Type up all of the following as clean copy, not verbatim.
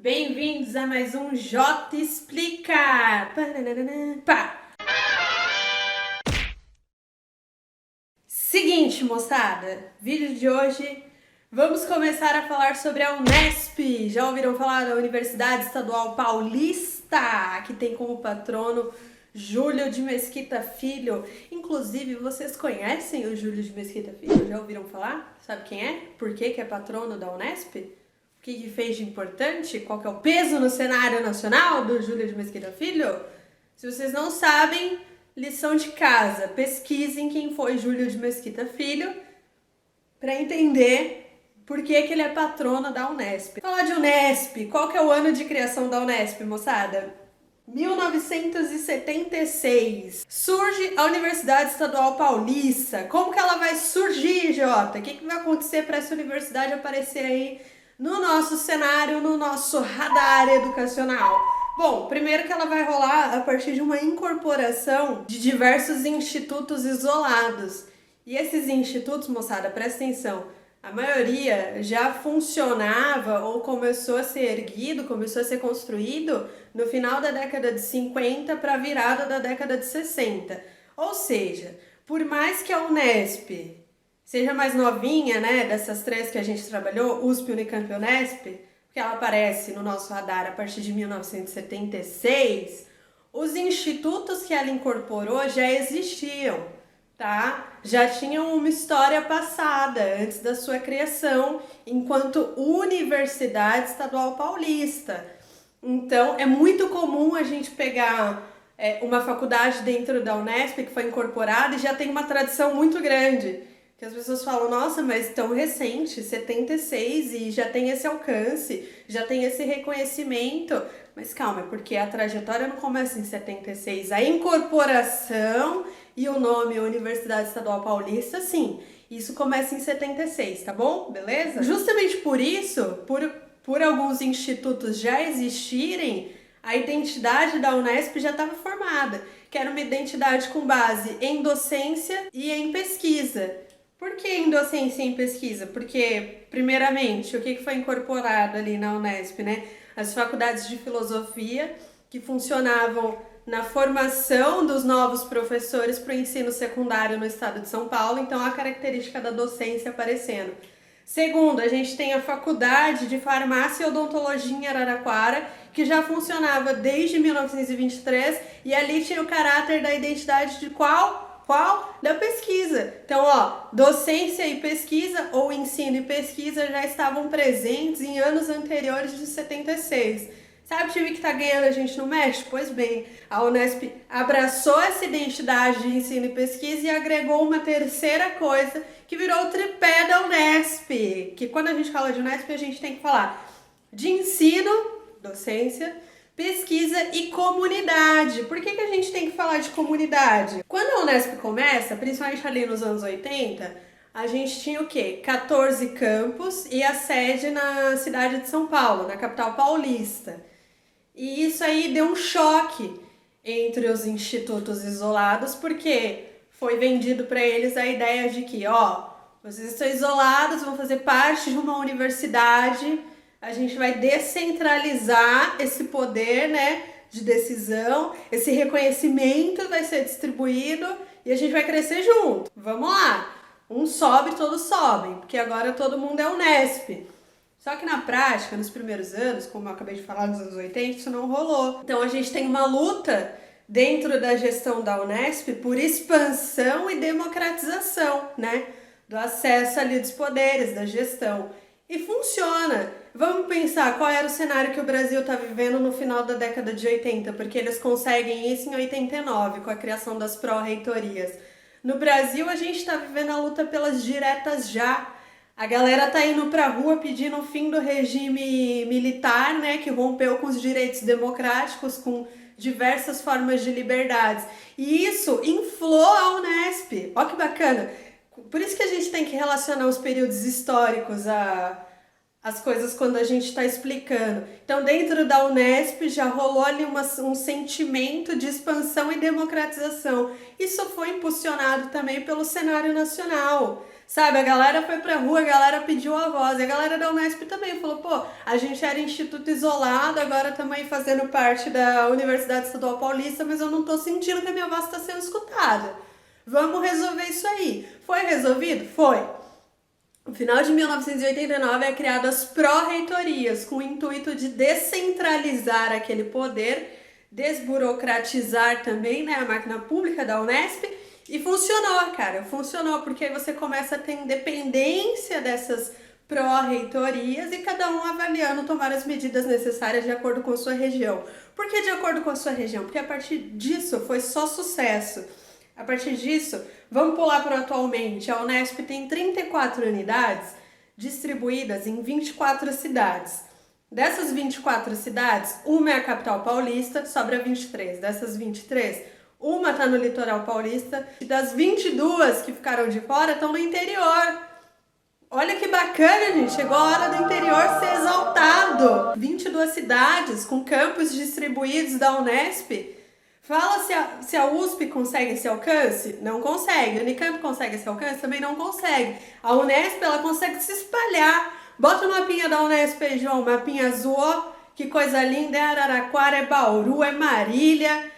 Bem-vindos a mais um J Explica! Pá. Seguinte, moçada, vídeo de hoje vamos começar a falar sobre a Unesp. Já ouviram falar da Universidade Estadual Paulista, que tem como patrono Júlio de Mesquita Filho? Inclusive, vocês conhecem o Júlio de Mesquita Filho? Já ouviram falar? Sabe quem é? Por que é patrono da Unesp? O que fez de importante? Qual que é o peso no cenário nacional do Júlio de Mesquita Filho? Se vocês não sabem, lição de casa, pesquisem quem foi Júlio de Mesquita Filho para entender por que ele é patrono da Unesp. Falar de Unesp, qual que é o ano de criação da Unesp, moçada? 1976. Surge a Universidade Estadual Paulista. Como que ela vai surgir, Jota? O que vai acontecer para essa universidade aparecer aí no nosso cenário, no nosso radar educacional? Bom, primeiro que ela vai rolar a partir de uma incorporação de diversos institutos isolados. E esses institutos, moçada, presta atenção, a maioria já funcionava ou começou a ser erguido, começou a ser construído no final da década de 50 para a virada da década de 60. Ou seja, por mais que a Unesp seja mais novinha, né, dessas três que a gente trabalhou, USP, Unicamp e Unesp, porque ela aparece no nosso radar a partir de 1976, os institutos que ela incorporou já existiam, tá? Já tinham uma história passada antes da sua criação enquanto Universidade Estadual Paulista. Então, é muito comum a gente pegar uma faculdade dentro da Unesp que foi incorporada e já tem uma tradição muito grande. Que as pessoas falam, nossa, mas tão recente, 76, e já tem esse alcance, já tem esse reconhecimento. Mas calma, é porque a trajetória não começa em 76. A incorporação e o nome Universidade Estadual Paulista, sim, isso começa em 76, tá bom? Beleza? Justamente por isso, por alguns institutos já existirem, a identidade da Unesp já estava formada, que era uma identidade com base em docência e em pesquisa. Por que em docência e em pesquisa? Porque, primeiramente, o que foi incorporado ali na Unesp, né? As faculdades de filosofia que funcionavam na formação dos novos professores para o ensino secundário no estado de São Paulo, então a característica da docência aparecendo. Segundo, a gente tem a Faculdade de Farmácia e Odontologia em Araraquara, que já funcionava desde 1923 e ali tinha o caráter da identidade de qual? Da pesquisa. Então, docência e pesquisa, ou ensino e pesquisa, já estavam presentes em anos anteriores de 76. Sabe o time que tá ganhando a gente no México? Pois bem, a Unesp abraçou essa identidade de ensino e pesquisa e agregou uma terceira coisa que virou o tripé da Unesp. Que quando a gente fala de Unesp, a gente tem que falar de ensino, docência, pesquisa e comunidade. Por que a gente tem que falar de comunidade? Quando a Unesp começa, principalmente ali nos anos 80, a gente tinha o quê? 14 campos e a sede na cidade de São Paulo, na capital paulista. E isso aí deu um choque entre os institutos isolados, porque foi vendido para eles a ideia de que, vocês estão isolados, vão fazer parte de uma universidade, a gente vai descentralizar esse poder, né, de decisão, esse reconhecimento vai ser distribuído e a gente vai crescer junto. Vamos lá! Um sobe, todos sobem, porque agora todo mundo é Unesp. Só que na prática, nos primeiros anos, como eu acabei de falar, nos anos 80, isso não rolou. Então a gente tem uma luta dentro da gestão da Unesp por expansão e democratização, né, do acesso ali dos poderes, da gestão. E funciona. Vamos pensar qual era o cenário que o Brasil está vivendo no final da década de 80, porque eles conseguem isso em 89, com a criação das pró-reitorias. No Brasil, a gente está vivendo a luta pelas diretas já. A galera tá indo pra rua pedindo o fim do regime militar, né, que rompeu com os direitos democráticos, com diversas formas de liberdades. E isso inflou a Unesp. Ó que bacana. Por isso que a gente tem que relacionar os períodos históricos às coisas quando a gente está explicando. Então, dentro da Unesp já rolou ali um sentimento de expansão e democratização. Isso foi impulsionado também pelo cenário nacional. Sabe, a galera foi pra rua, a galera pediu a voz, e a galera da Unesp também falou, pô, a gente era instituto isolado, agora também fazendo parte da Universidade Estadual Paulista, mas eu não tô sentindo que a minha voz está sendo escutada. Vamos resolver isso aí. Foi resolvido? Foi. No final de 1989 é criado as pró-reitorias, com o intuito de descentralizar aquele poder, desburocratizar também, né, a máquina pública da Unesp. E funcionou, cara, funcionou, porque aí você começa a ter independência dessas pró-reitorias e cada um avaliando tomar as medidas necessárias de acordo com a sua região. Por que de acordo com a sua região? Porque a partir disso foi só sucesso. A partir disso, vamos pular para atualmente, a Unesp tem 34 unidades distribuídas em 24 cidades. Dessas 24 cidades, uma é a capital paulista, sobra 23. Dessas 23, uma está no litoral paulista e das 22 que ficaram de fora estão no interior. Olha que bacana, gente. Chegou a hora do interior ser exaltado. 22 cidades com campos distribuídos da Unesp. Fala se a USP consegue esse alcance? Não consegue. A Unicamp consegue esse alcance? Também não consegue. A Unesp, ela consegue se espalhar. Bota o mapinha da Unesp aí, João. Mapinha azul, ó. Que coisa linda. É Araraquara, é Bauru, é Marília,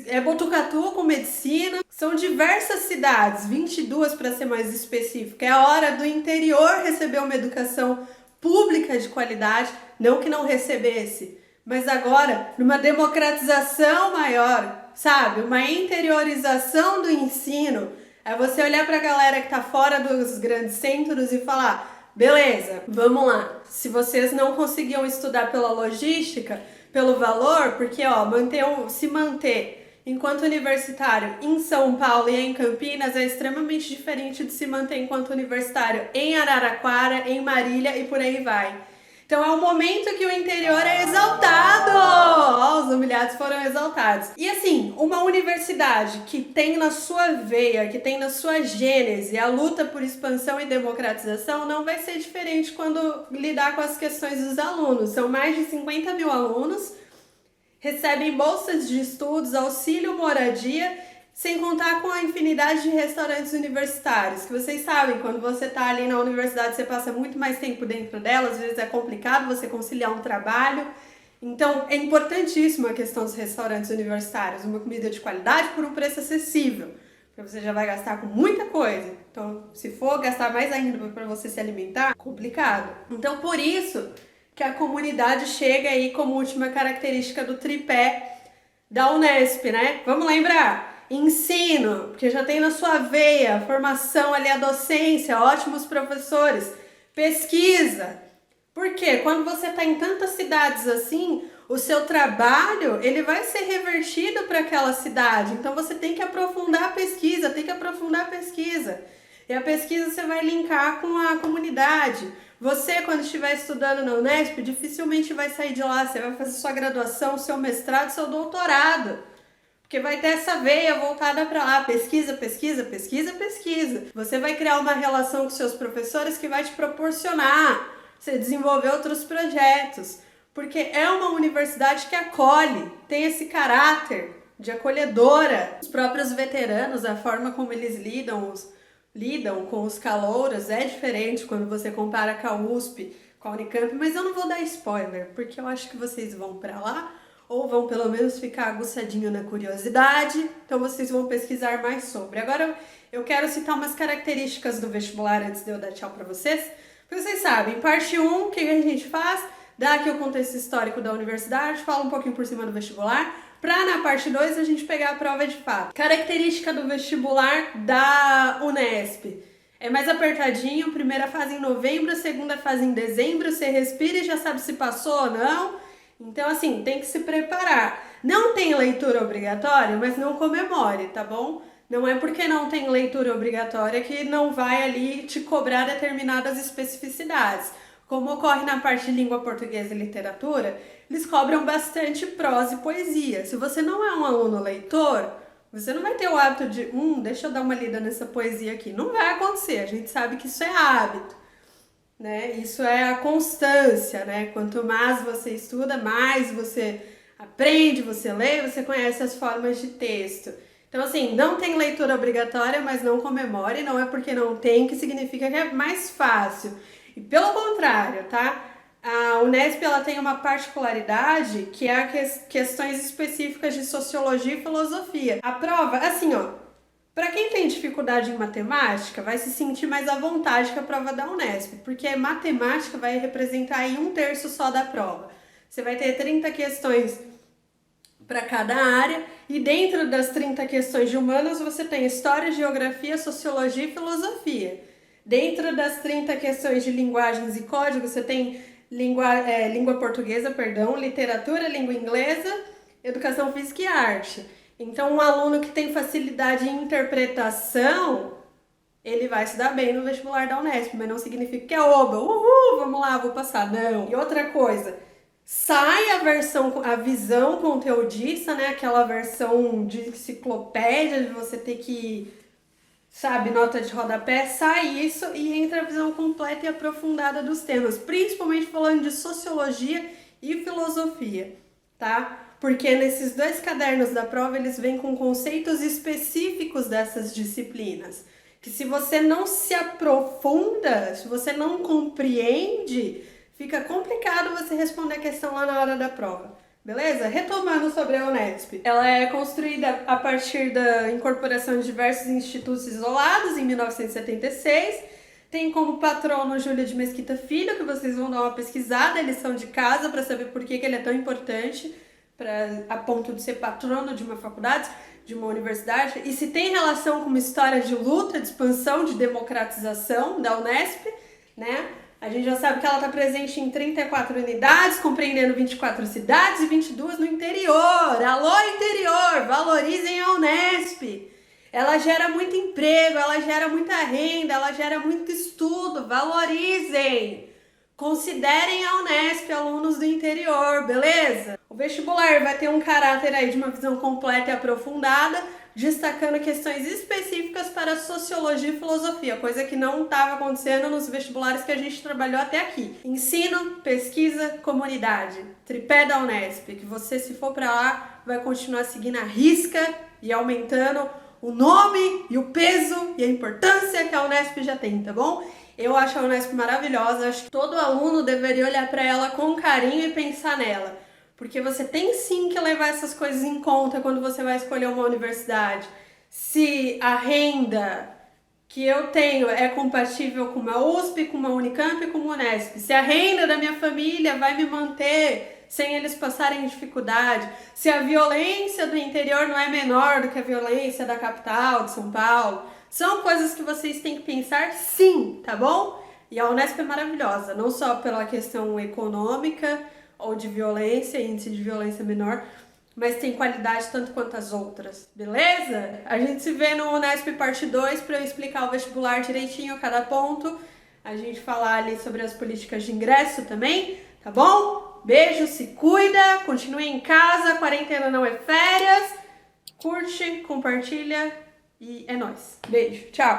é Botucatu com medicina. São diversas cidades, 22 para ser mais específico. É a hora do interior receber uma educação pública de qualidade. Não que não recebesse, mas agora numa democratização maior, sabe? Uma interiorização do ensino. É você olhar para a galera que está fora dos grandes centros e falar, beleza, vamos lá. Se vocês não conseguiam estudar pela logística, pelo valor, porque ó, se manter enquanto universitário em São Paulo e em Campinas é extremamente diferente de se manter enquanto universitário em Araraquara, em Marília e por aí vai. Então é um momento que o interior é exaltado! Ó, os humilhados foram exaltados. E assim, uma universidade que tem na sua veia, que tem na sua gênese a luta por expansão e democratização não vai ser diferente quando lidar com as questões dos alunos. São mais de 50 mil alunos, recebem bolsas de estudos, auxílio moradia, sem contar com a infinidade de restaurantes universitários, que vocês sabem, quando você está ali na universidade, você passa muito mais tempo dentro dela, às vezes é complicado você conciliar um trabalho. Então, é importantíssima a questão dos restaurantes universitários, uma comida de qualidade por um preço acessível, porque você já vai gastar com muita coisa. Então, se for gastar mais ainda para você se alimentar, complicado. Então, por isso que a comunidade chega aí como última característica do tripé da Unesp, né? Vamos lembrar? Ensino, porque já tem na sua veia, formação ali, a docência, ótimos professores, pesquisa. Porque quando você está em tantas cidades assim, o seu trabalho ele vai ser revertido para aquela cidade. Então você tem que aprofundar a pesquisa, E a pesquisa você vai linkar com a comunidade. Você, quando estiver estudando na Unesp, dificilmente vai sair de lá. Você vai fazer sua graduação, seu mestrado, seu doutorado. Porque vai ter essa veia voltada para lá, pesquisa. Você vai criar uma relação com seus professores que vai te proporcionar você desenvolver outros projetos. Porque é uma universidade que acolhe, tem esse caráter de acolhedora. Os próprios veteranos, a forma como eles lidam com os calouros é diferente quando você compara com a USP, com a Unicamp, mas eu não vou dar spoiler, porque eu acho que vocês vão para lá, ou vão pelo menos ficar aguçadinho na curiosidade, então vocês vão pesquisar mais sobre. Agora eu quero citar umas características do vestibular antes de eu dar tchau para vocês, porque vocês sabem, parte 1, o que a gente faz? Dá aqui o contexto histórico da universidade, fala um pouquinho por cima do vestibular, para na parte 2 a gente pegar a prova de fato. Característica do vestibular da Unesp. É mais apertadinho, primeira fase em novembro, segunda fase em dezembro, você respira e já sabe se passou ou não. Então assim, tem que se preparar. Não tem leitura obrigatória, mas não comemore, tá bom? Não é porque não tem leitura obrigatória que não vai ali te cobrar determinadas especificidades. Como ocorre na parte de língua portuguesa e literatura, eles cobram bastante prosa e poesia. Se você não é um aluno leitor, você não vai ter o hábito de, deixa eu dar uma lida nessa poesia aqui. Não vai acontecer, a gente sabe que isso é hábito, né? Isso é a constância, né? Quanto mais você estuda, mais você aprende, você lê, você conhece as formas de texto. Então, assim, não tem leitura obrigatória, mas não comemore. Não é porque não tem que significa que é mais fácil. E pelo contrário, tá? A Unesp ela tem uma particularidade que é questões específicas de sociologia e filosofia. A prova, assim, ó, para quem tem dificuldade em matemática, vai se sentir mais à vontade com a prova da Unesp, porque matemática vai representar aí 1/3 só da prova. Você vai ter 30 questões para cada área, e dentro das 30 questões de humanas você tem história, geografia, sociologia e filosofia. Dentro das 30 questões de linguagens e códigos você tem língua portuguesa, literatura, língua inglesa, educação física e arte. Então um aluno que tem facilidade em interpretação, ele vai se dar bem no vestibular da Unesp, mas não significa que é oba, uhul, vamos lá, vou passar, não. E outra coisa, sai a visão conteudista, né? Aquela versão de enciclopédia, de você ter que, sabe, nota de rodapé, sai isso e entra a visão completa e aprofundada dos temas, principalmente falando de sociologia e filosofia, tá? Porque nesses 2 cadernos da prova eles vêm com conceitos específicos dessas disciplinas, que se você não se aprofunda, se você não compreende, fica complicado você responder a questão lá na hora da prova, beleza? Retomando sobre a Unesp, ela é construída a partir da incorporação de diversos institutos isolados em 1976, tem como patrono Júlio de Mesquita Filho, que vocês vão dar uma pesquisada, lição de casa, para saber por que ele é tão importante, a ponto de ser patrono de uma faculdade, de uma universidade, e se tem relação com uma história de luta, de expansão, de democratização da Unesp, né? A gente já sabe que ela está presente em 34 unidades, compreendendo 24 cidades e 22 no interior. Alô, interior! Valorizem a Unesp! Ela gera muito emprego, ela gera muita renda, ela gera muito estudo. Valorizem! Considerem a Unesp, alunos do interior, beleza? O vestibular vai ter um caráter aí de uma visão completa e aprofundada, destacando questões específicas para sociologia e filosofia, coisa que não estava acontecendo nos vestibulares que a gente trabalhou até aqui. Ensino, pesquisa, comunidade, tripé da Unesp, que você, se for para lá, vai continuar seguindo a risca e aumentando o nome e o peso e a importância que a Unesp já tem, tá bom? Eu acho a Unesp maravilhosa, acho que todo aluno deveria olhar para ela com carinho e pensar nela. Porque você tem sim que levar essas coisas em conta quando você vai escolher uma universidade. Se a renda que eu tenho é compatível com uma USP, com uma Unicamp e com uma Unesp. Se a renda da minha família vai me manter sem eles passarem dificuldade. Se a violência do interior não é menor do que a violência da capital, de São Paulo. São coisas que vocês têm que pensar sim, tá bom? E a Unesp é maravilhosa, não só pela questão econômica, ou de violência, índice de violência menor, mas tem qualidade tanto quanto as outras, beleza? A gente se vê no Unesp parte 2 para eu explicar o vestibular direitinho, cada ponto, a gente falar ali sobre as políticas de ingresso também, tá bom? Beijo, se cuida, continue em casa, quarentena não é férias, curte, compartilha e é nóis. Beijo, tchau!